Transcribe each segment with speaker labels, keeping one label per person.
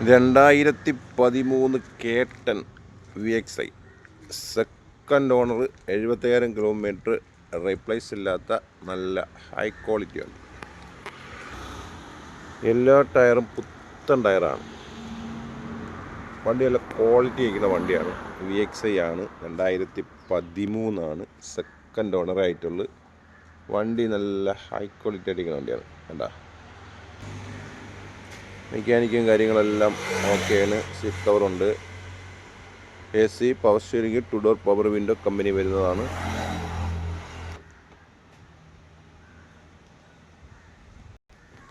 Speaker 1: 2013 കേട്ടൻ VXI second owner, 75,000 kilometre, replace ഇല്ലാത്ത നല്ല ഹൈ ക്വാളിറ്റി വണ്ടി. എല്ലാ ടയറും പുത്തൻ ടയറാണ്. വണ്ടി നല്ല ക്വാളിറ്റി ഇരിക്കുന്ന വണ്ടിയാണ്. VXI ആണ്, 2013 ആണ്, സെക്കൻഡ് ഓണർ ആയിട്ടുള്ളത്. വണ്ടി നല്ല ഹൈ ക്വാളിറ്റി ആയിട്ടിരിക്കുന്ന വണ്ടിയാണ്. കണ്ടാ, മെക്കാനിക്കും കാര്യങ്ങളെല്ലാം ഓക്കെയാണ്. സീറ്റ് കവറുണ്ട്, AC, power steering, 2 door power window company വരുന്നതാണ്.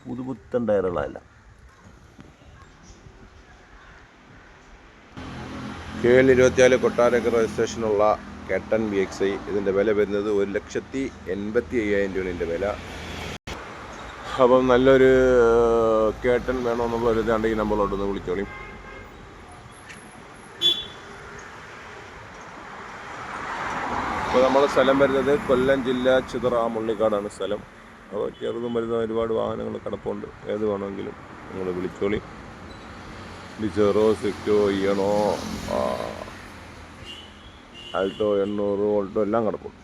Speaker 1: പുതുപുത്തൻ ടയറുകളല്ല. KL 24 Kottarakkara രജിസ്ട്രേഷനുള്ള കേട്ടൻ VXI. ഇതിൻ്റെ വില വരുന്നത് 1,85,000 രൂപയാണ് ഇതിൻ്റെ വില. അപ്പം നല്ലൊരു കേട്ടൻ വേണമെന്നുള്ളൊരു ഈ നമ്പറിലോട്ടൊന്ന് വിളിച്ചോളി. അപ്പോൾ നമ്മുടെ സ്ഥലം വരുന്നത് കൊല്ലം ജില്ല ചിതറ മുള്ളിക്കാടാണ് സ്ഥലം. അപ്പോൾ ചെറുതും വരുന്ന ഒരുപാട് വാഹനങ്ങൾ കിടപ്പുണ്ട്. ഏത് വേണമെങ്കിലും നിങ്ങൾ വിളിച്ചോളി. ഡിസേറോ, സിക്റ്റോ, ഇയണോ, ആൾട്ടോ 800, ഓൾട്ടോ എല്ലാം കിടപ്പുണ്ട്.